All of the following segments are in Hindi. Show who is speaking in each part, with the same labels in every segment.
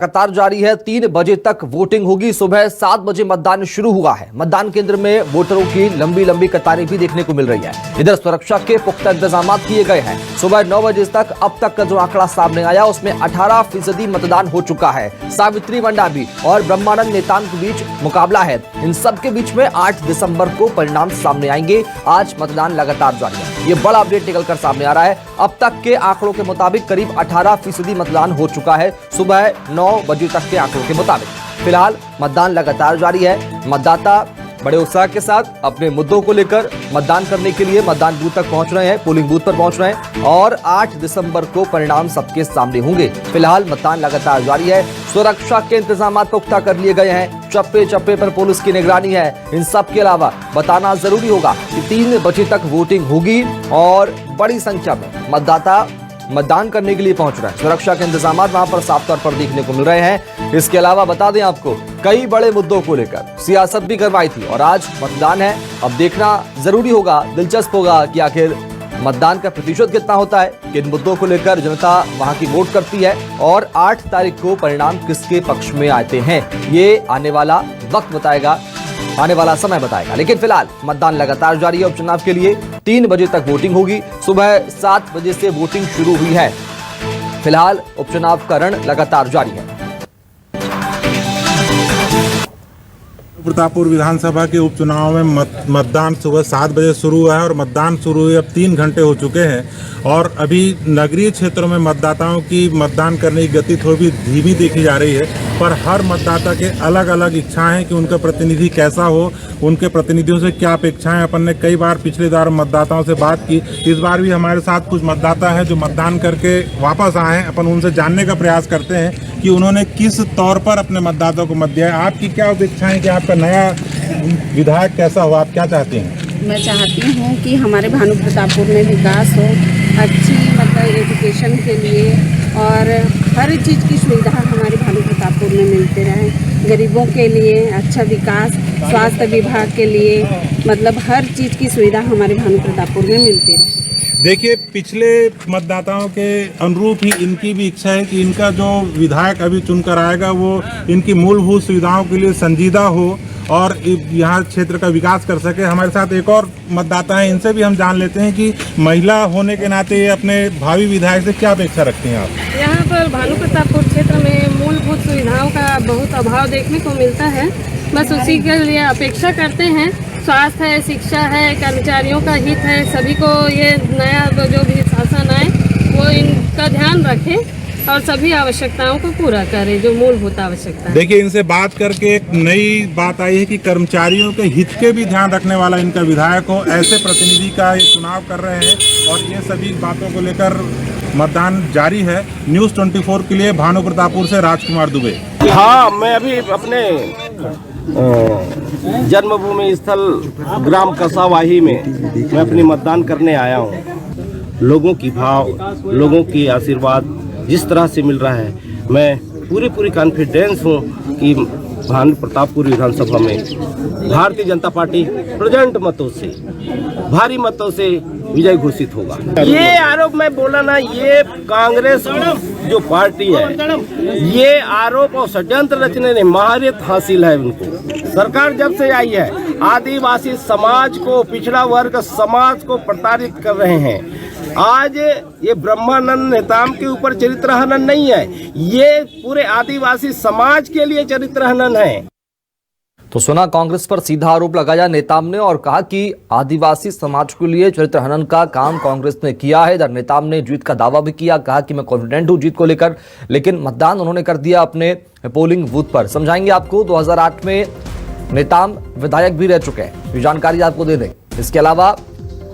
Speaker 1: लगातार जारी है। 3 बजे तक वोटिंग होगी। सुबह 7 बजे मतदान शुरू हुआ है। मतदान केंद्र में वोटरों की लंबी लंबी कतारें भी देखने को मिल रही है। इधर सुरक्षा के पुख्ता इंतजाम किए गए हैं। सुबह 9 बजे तक अब तक का जो आंकड़ा सामने आया उसमें 18% मतदान हो चुका है। सावित्री मंडावी और ब्रह्मानंद नेताम के बीच मुकाबला है। इन सबके बीच में 8 दिसंबर को परिणाम सामने आएंगे। आज मतदान लगातार जारी है। ये बड़ा अपडेट निकलकर सामने आ रहा है। अब तक के आंकड़ों के मुताबिक करीब 18% मतदान हो चुका है। सुबह 9 बजे तक के आंकड़ों के मुताबिक फिलहाल मतदान लगातार जारी है। मतदाता बड़े उत्साह के साथ अपने मुद्दों को लेकर मतदान करने के लिए मतदान बूथ तक पहुंच रहे हैं, पोलिंग बूथ पर पहुंच रहे हैं और 8 दिसंबर को परिणाम सबके सामने होंगे। फिलहाल मतदान लगातार जारी है। सुरक्षा के इंतजाम पुख्ता कर लिए गए हैं। चप्पे चप्पे पर पुलिस की निगरानी है। इन सब के अलावा बताना जरूरी होगा कि 3 बजे तक वोटिंग होगी और बड़ी संख्या में मतदाता मतदान करने के लिए पहुंच रहे हैं। सुरक्षा के इंतजाम वहां पर साफ तौर पर देखने को मिल रहे हैं। इसके अलावा बता दें आपको, कई बड़े मुद्दों को लेकर सियासत भी करवाई थी और आज मतदान है। अब देखना जरूरी होगा, दिलचस्प होगा कि आखिर मतदान का प्रतिशत कितना होता है, किन मुद्दों को लेकर जनता वहां की वोट करती है और 8 तारीख को परिणाम किसके पक्ष में आते हैं, ये आने वाला वक्त बताएगा, आने वाला समय बताएगा। लेकिन फिलहाल मतदान लगातार जारी है। उपचुनाव के लिए 3 बजे तक वोटिंग होगी। सुबह 7 बजे से वोटिंग शुरू हुई है। फिलहाल उपचुनाव का रण लगातार जारी है।
Speaker 2: प्रतापपुर विधानसभा के उपचुनाव में मतदान सुबह 7 बजे शुरू हुआ है और मतदान शुरू हुए अब 3 घंटे हो चुके हैं और अभी नगरीय क्षेत्रों में मतदाताओं की मतदान करने की गति थोड़ी धीमी देखी जा रही है। पर हर मतदाता के अलग अलग इच्छाएं हैं कि उनका प्रतिनिधि कैसा हो, उनके प्रतिनिधियों से क्या अपेक्षाएं। अपन ने कई बार पिछले बार मतदाताओं से बात की, इस बार भी हमारे साथ कुछ मतदाता हैं जो मतदान करके वापस आए हैं। अपन उनसे जानने का प्रयास करते हैं कि उन्होंने किस तौर पर अपने मतदाताओं को मत दिया है। आपकी क्या अपेक्षाएं कि आपका नया विधायक कैसा हो, आप क्या चाहते हैं?
Speaker 3: मैं चाहती हूँ कि हमारे भानु प्रतापपुर में विकास हो, अच्छी मतलब एजुकेशन के लिए और हर चीज़ की सुविधा हमारे भानु प्रतापपुर में मिलते रहे। गरीबों के लिए अच्छा विकास, स्वास्थ्य विभाग के लिए मतलब हर चीज़ की सुविधा हमारे भानु प्रतापपुर में मिलती रहे।
Speaker 2: देखिए, पिछले मतदाताओं के अनुरूप ही इनकी भी इच्छा है कि इनका जो विधायक अभी चुनकर आएगा वो इनकी मूलभूत सुविधाओं के लिए संजीदा हो और यहाँ क्षेत्र का विकास कर सके। हमारे साथ एक और मतदाता हैं, इनसे भी हम जान लेते हैं कि महिला होने के नाते अपने भावी विधायक से क्या अपेक्षा रखती हैं आप?
Speaker 4: यहाँ पर भानु प्रतापपुर क्षेत्र में मूलभूत सुविधाओं का बहुत अभाव देखने को मिलता है। बस उसी के लिए अपेक्षा करते हैं। स्वास्थ्य है, शिक्षा है, कर्मचारियों का हित है, सभी को ये नया जो भी शासन आए वो इनका ध्यान रखे और सभी आवश्यकताओं को पूरा करे जो मूलभूत आवश्यकता।
Speaker 2: देखिए, इनसे बात करके एक नई बात आई है कि कर्मचारियों के हित के भी ध्यान रखने वाला इनका विधायक हो, ऐसे प्रतिनिधि का ये चुनाव कर रहे हैं और ये सभी बातों को लेकर मतदान जारी है। न्यूज़ 24 के लिए भानु प्रतापपुर से राजकुमार दुबे।
Speaker 5: हाँ, मैं अभी अपने जन्मभूमि स्थल ग्राम कसावाही में मैं अपनी मतदान करने आया हूँ। लोगों की भाव, लोगों की आशीर्वाद जिस तरह से मिल रहा है, मैं पूरी कॉन्फिडेंस हूँ कि भानु प्रतापपुर विधानसभा में भारतीय जनता पार्टी प्रेजेंट मतों से, भारी मतों से विजय घोषित होगा। ये आरोप मैं बोला ना, ये कांग्रेस जो पार्टी है ये आरोप और षड्यंत्र रचने में महारत हासिल है उनको। सरकार जब से आई है आदिवासी समाज को, पिछड़ा वर्ग समाज को प्रताड़ित कर रहे हैं। आज ये ब्रह्मानंद नेताम के ऊपर चरित्र हनन नहीं है, ये पूरे आदिवासी समाज के लिए चरित्र हनन है।
Speaker 1: तो सुना, कांग्रेस पर सीधा आरोप लगाया नेताम ने और कहा कि आदिवासी समाज के लिए चरित्र हनन का काम कांग्रेस ने किया है। इधर नेताम ने जीत का दावा भी किया, कहा कि मैं कॉन्फिडेंट हूं जीत को लेकर, लेकिन मतदान उन्होंने कर दिया अपने पोलिंग बूथ पर। समझाएंगे आपको, 2008 में नेताम विधायक भी रह चुके हैं, ये जानकारी आपको दे दें। इसके अलावा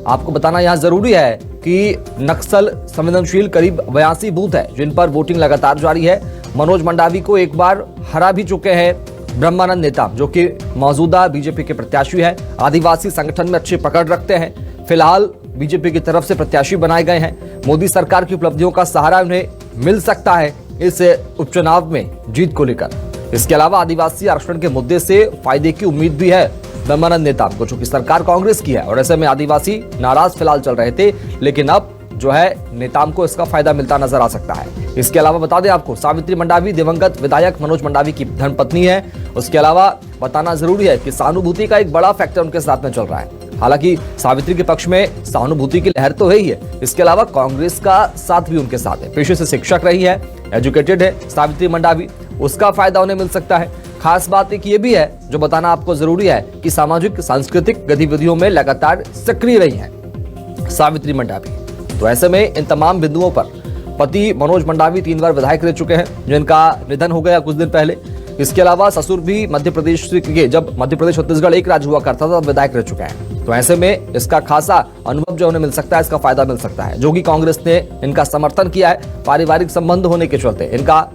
Speaker 1: आपको बताना यहां जरूरी है कि नक्सल संवेदनशील करीब 82 बूथ है जिन पर वोटिंग लगातार जारी है। मनोज मंडावी को एक बार हरा भी चुके हैं ब्रह्मानंद नेताम, जो कि मौजूदा बीजेपी के प्रत्याशी हैं। आदिवासी संगठन में अच्छी पकड़ रखते हैं। फिलहाल बीजेपी की तरफ से प्रत्याशी बनाए गए हैं। मोदी सरकार की उपलब्धियों का सहारा उन्हें मिल सकता है इस उपचुनाव में जीत को लेकर। इसके अलावा आदिवासी आरक्षण के मुद्दे से फायदे की उम्मीद भी है ब्रह्मानंद नेताम को, चूंकि सरकार कांग्रेस की है और ऐसे में आदिवासी नाराज फिलहाल चल रहे थे, लेकिन अब जो है नेताओं को इसका फायदा मिलता नजर आ सकता है। इसके अलावा बता दें आपको, सावित्री मंडावी दिवंगत विधायक मनोज मंडावी की धर्मपत्नी है। उसके अलावा बताना जरूरी है कि सहानुभूति का एक बड़ा फैक्टर उनके साथ में चल रहा है। हालांकि सावित्री के पक्ष में सहानुभूति की लहर तो है ही है, इसके अलावा कांग्रेस का साथ भी उनके साथ है। पेशे से शिक्षक रही है, एजुकेटेड है सावित्री मंडावी, उसका फायदा उन्हें मिल सकता है। खास बात एक ये भी है जो बताना आपको जरूरी है कि सामाजिक सांस्कृतिक गतिविधियों में लगातार सक्रिय रही हैं सावित्री मंडावी। तो ऐसे में इन तमाम बिंदुओं पर पति मनोज मंडावी 3 बार विधायक रह चुके हैं, जिनका निधन हो गया कुछ दिन पहले। इसके अलावा ससुर भी मध्य प्रदेश के, जब मध्य प्रदेश छत्तीसगढ़ एक राज्य हुआ करता था, तब विधायक रह चुके हैं। तो ऐसे में इसका खासा अनुभव जो उन्हें मिल सकता है, इसका फायदा मिल सकता है, जो कि कांग्रेस ने इनका समर्थन किया है। पारिवारिक संबंध होने के चलते इनका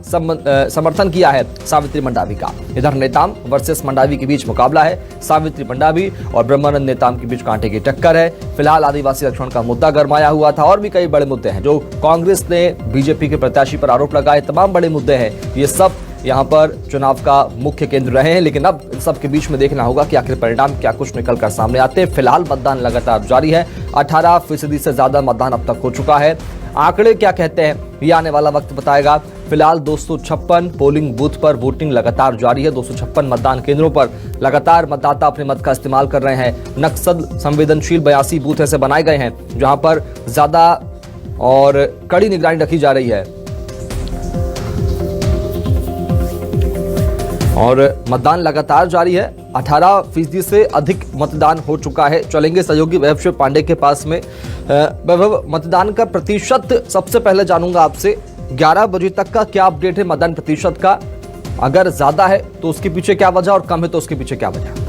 Speaker 1: समर्थन किया है सावित्री मंडावी का। इधर नेताम वर्सेस मंडावी के बीच मुकाबला है। सावित्री मंडावी और ब्रह्मानंद नेताम के बीच कांटे की टक्कर है। फिलहाल आदिवासी आरक्षण का मुद्दा गरमाया हुआ था और भी कई बड़े मुद्दे हैं जो कांग्रेस ने बीजेपी के प्रत्याशी पर आरोप लगाए। तमाम बड़े मुद्दे हैं, ये सब यहाँ पर चुनाव का मुख्य केंद्र रहे हैं। लेकिन अब इन सब के बीच में देखना होगा कि आखिर परिणाम क्या कुछ निकल कर सामने आते हैं। फिलहाल मतदान लगातार जारी है, 18% से ज्यादा मतदान अब तक हो चुका है। आंकड़े क्या कहते हैं ये आने वाला वक्त बताएगा। फिलहाल 256 पोलिंग बूथ पर वोटिंग लगातार जारी है। 256 मतदान केंद्रों पर लगातार मतदाता अपने मत का इस्तेमाल कर रहे हैं। नक्सल संवेदनशील 82 बूथ ऐसे बनाए गए हैं जहां पर ज्यादा और कड़ी निगरानी रखी जा रही है और मतदान लगातार जारी है। 18% से अधिक मतदान हो चुका है। चलेंगे सहयोगी वैभव शिव पांडे के पास में। वैभव, मतदान का प्रतिशत सबसे पहले जानूंगा आपसे, 11 बजे तक का क्या अपडेट है मतदान प्रतिशत का? अगर ज्यादा है तो उसके पीछे क्या वजह और कम है तो उसके पीछे क्या वजह?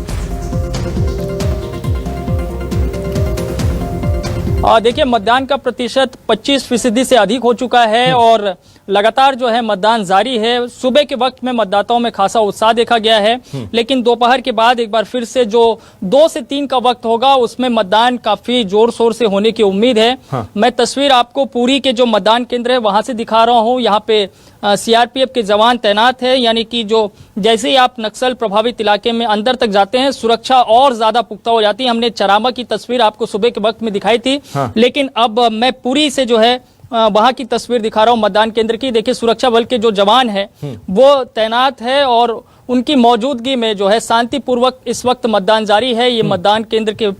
Speaker 6: देखिए, मतदान का प्रतिशत 25% से अधिक हो चुका है और लगातार जो है मतदान जारी है। सुबह के वक्त में मतदाताओं में खासा उत्साह देखा गया है, लेकिन दोपहर के बाद एक बार फिर से जो 2 से 3 का वक्त होगा उसमें मतदान काफी जोर शोर से होने की उम्मीद है। मैं तस्वीर आपको पूरी के जो मतदान केंद्र है वहां से दिखा रहा हूं। यहाँ पे सीआरपीएफ के जवान तैनात है, यानी कि जो जैसे ही आप नक्सल प्रभावित इलाके में अंदर तक जाते हैं सुरक्षा और ज्यादा पुख्ता हो जाती है। हमने चरामा की तस्वीर आपको सुबह के वक्त में दिखाई थी, लेकिन अब मैं पूरी से जो है वहां की तस्वीर दिखा रहा हूं मतदान केंद्र की। देखिए, सुरक्षा बल के जो जवान हैं वो तैनात है और उनकी मौजूदगी में जो है शांतिपूर्वक इस वक्त मतदान जारी है। ये मतदान केंद्र के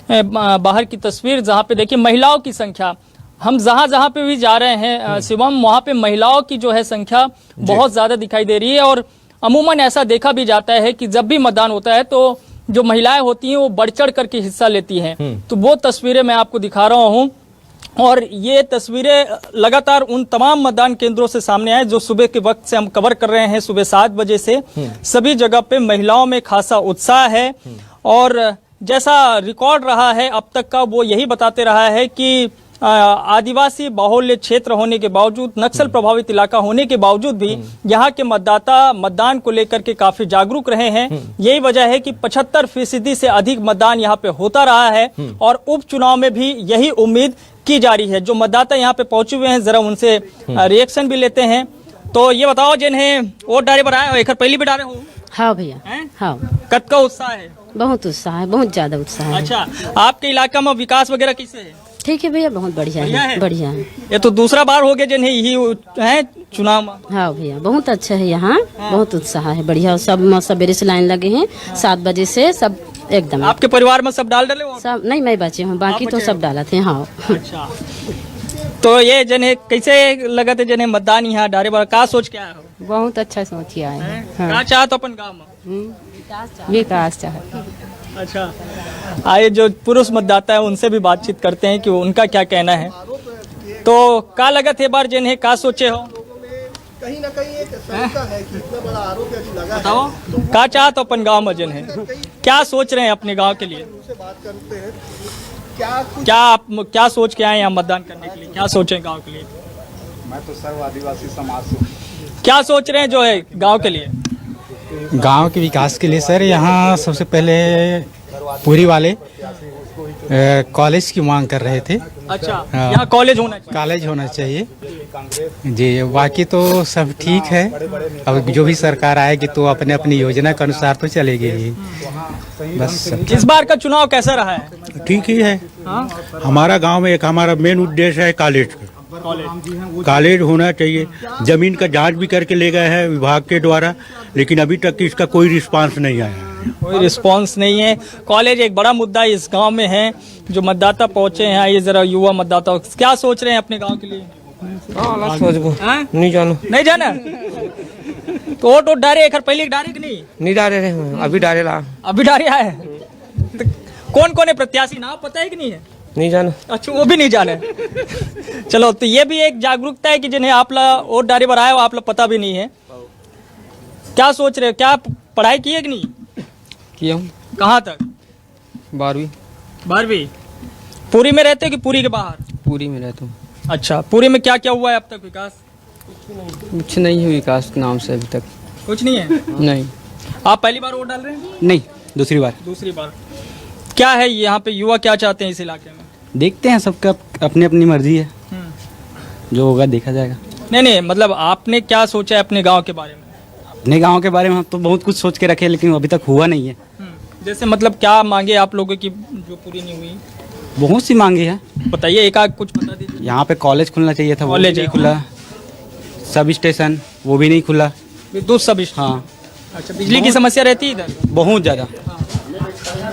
Speaker 6: बाहर की तस्वीर, जहां पे देखिए महिलाओं की संख्या, हम जहां पे भी जा रहे हैं शिवम, वहां पे महिलाओं की जो है संख्या बहुत ज्यादा दिखाई दे रही है। और अमूमन ऐसा देखा भी जाता है कि जब भी मतदान होता है तो जो महिलाएं होती हैं वो बढ़ चढ़ करके हिस्सा लेती हैं। तो वो तस्वीरें मैं आपको दिखा रहा हूं और ये तस्वीरें लगातार उन तमाम मतदान केंद्रों से सामने आए जो सुबह के वक्त से हम कवर कर रहे हैं। सुबह 7 बजे से सभी जगह पे महिलाओं में खासा उत्साह है और जैसा रिकॉर्ड रहा है अब तक का वो यही बताते रहा है कि आदिवासी बाहुल्य क्षेत्र होने के बावजूद, नक्सल प्रभावित इलाका होने के बावजूद भी यहाँ के मतदाता मतदान को लेकर के काफी जागरूक रहे हैं। यही वजह है कि 75% से अधिक मतदान यहाँ पे होता रहा है और उपचुनाव में भी यही उम्मीद की जा रही है। जो मतदाता यहाँ पे पहुंचे हुए हैं जरा उनसे रिएक्शन भी लेते हैं। तो ये बताओ, जिन्हें वोट डाले पर आए एक पहली भी डाले हो?
Speaker 7: हाँ भैया, हाँ।
Speaker 6: कद का उत्साह है?
Speaker 7: बहुत उत्साह है, बहुत ज्यादा उत्साह है।
Speaker 6: अच्छा, आपके इलाका में विकास वगैरह कैसे है?
Speaker 7: ठीक है भैया, बहुत बढ़िया है, बढ़िया है।
Speaker 6: ये तो दूसरा बार हो गया जिन्हें यही है चुनाव में।
Speaker 7: हाँ भैया, बहुत अच्छा है यहाँ, बहुत उत्साह है, बढ़िया। सब सवेरे से लाइन लगे हैं 7 बजे से, सब एकदम।
Speaker 6: आपके परिवार में सब डाल डाले हो?
Speaker 7: सब नहीं, मैं बचे हूँ, बाकी तो सब डाला थे। हाँ।
Speaker 6: अच्छा, तो ये जने कैसे लगा थे जने मतदान यहाँ डारे बार का सोच के आया हो?
Speaker 7: बहुत अच्छा सोच के आए हैं।
Speaker 6: क्या चाहत अपन गाँव में?
Speaker 7: विकास चाहते।
Speaker 6: अच्छा, आइए जो पुरुष मतदाता है उनसे भी बातचीत करते हैं कि उनका क्या कहना है। तो का लगत है बार जिन्हें का सोचे हो?
Speaker 8: कहीं ना कहीं एक शंका है कि इतना बड़ा आरोप यदि लगा है,
Speaker 6: बताओ का चाहत अपन गांव में जिन्हें क्या सोच रहे हैं अपने गांव के लिए?
Speaker 8: उनसे बात करते हैं।
Speaker 6: क्या सोच के आए यहाँ मतदान करने के लिए? क्या सोचे गांव के लिए?
Speaker 9: मैं तो सर्व आदिवासी समाज से।
Speaker 6: क्या सोच रहे हैं जो है गांव के लिए?
Speaker 9: गांव के विकास के लिए सर, यहाँ सबसे पहले पूरी वाले कॉलेज की मांग कर रहे थे।
Speaker 6: अच्छा, यहाँ कॉलेज होना चाहिए
Speaker 9: जी। बाकी तो सब ठीक है, अब जो भी सरकार आएगी तो अपने अपनी योजना के अनुसार तो चलेगी ही। बस
Speaker 6: इस बार का चुनाव कैसा रहा है?
Speaker 9: ठीक ही है। हमारा गांव में एक हमारा मेन उद्देश्य है कॉलेज का। कॉलेज होना चाहिए। जमीन का जांच भी करके ले गए हैं विभाग के द्वारा, लेकिन अभी तक इसका कोई रिस्पांस नहीं आया है।
Speaker 6: कोई रिस्पांस नहीं है। कॉलेज एक बड़ा मुद्दा इस गांव में है। जो मतदाता पहुंचे हैं, आइए जरा युवा मतदाता क्या सोच रहे हैं अपने गांव के लिए?
Speaker 10: नहीं जानो,
Speaker 6: नहीं जाना तो वोट डारे पहले डारे कि
Speaker 10: नहीं डाले रहे, अभी डाले ला,
Speaker 6: अभी डारे आए तो कौन कौन है प्रत्याशी, नाम पता है कि नहीं है?
Speaker 10: नहीं जानो।
Speaker 6: अच्छा, वो भी नहीं जाने। चलो, तो ये भी एक जागरूकता है कि जिन्हें आप वोट डारे पर आए हो, आप लोग पता भी नहीं है। क्या सोच रहे हो, क्या पढ़ाई की है कि नहीं?
Speaker 10: किया हूँ।
Speaker 6: कहाँ तक?
Speaker 10: 12वीं।
Speaker 6: पूरी में रहते हो कि पूरी के बाहर?
Speaker 10: पूरी में रहता हूँ।
Speaker 6: अच्छा, पूरी में क्या क्या हुआ है अब तक विकास?
Speaker 10: कुछ नहीं हुई विकास के नाम से अभी तक।
Speaker 6: कुछ नहीं है?
Speaker 10: नहीं।
Speaker 6: आप पहली बार वोट डाल रहे हैं?
Speaker 10: नहीं, दूसरी बार।
Speaker 6: दूसरी बार। क्या है यहाँ पे युवा क्या चाहते हैं इस इलाके में?
Speaker 10: देखते हैं, सबका अपनी अपनी मर्जी है, जो होगा देखा जाएगा।
Speaker 6: नहीं, मतलब आपने क्या सोचा है अपने गांव के बारे में?
Speaker 10: अपने गांव के बारे में हम तो बहुत कुछ सोच के रखे, लेकिन अभी तक हुआ नहीं है।
Speaker 6: जैसे मतलब क्या मांगे आप लोगों की जो पूरी नहीं हुई?
Speaker 10: बहुत सी मांगे हैं,
Speaker 6: बताइए, एक आध कुछ बता दीजिए।
Speaker 10: यहाँ पे कॉलेज खुलना चाहिए था,
Speaker 6: कॉलेज
Speaker 10: नहीं खुला। सब स्टेशन वो भी नहीं खुला।
Speaker 6: विद्युत सब?
Speaker 10: हाँ।
Speaker 6: अच्छा, बिजली की समस्या रहती है इधर?
Speaker 10: बहुत ज्यादा।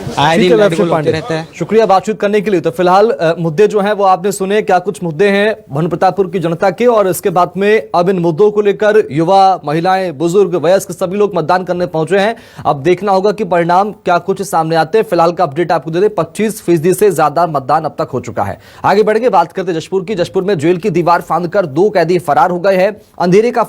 Speaker 1: ठीक है, अभिषेक पांडे,
Speaker 10: रहता है।
Speaker 1: शुक्रिया बातचीत करने के लिए। तो फिलहाल मुद्दे जो हैं वो आपने सुने, क्या कुछ मुद्दे हैं भानु प्रतापपुर की जनता के, और इसके बाद में अब इन मुद्दों को लेकर युवा, महिलाएं, बुजुर्ग, वयस्क सभी लोग मतदान करने पहुंचे हैं। अब देखना होगा कि परिणाम क्या कुछ सामने आते हैं। फिलहाल का अपडेट आपको दे दें, 25% से ज्यादा मतदान अब तक हो चुका है। आगे बढ़ेंगे, बात करते जशपुर की। जशपुर में जेल की दीवार फांदकर 2 कैदी फरार हो गए हैं। अंधेरे का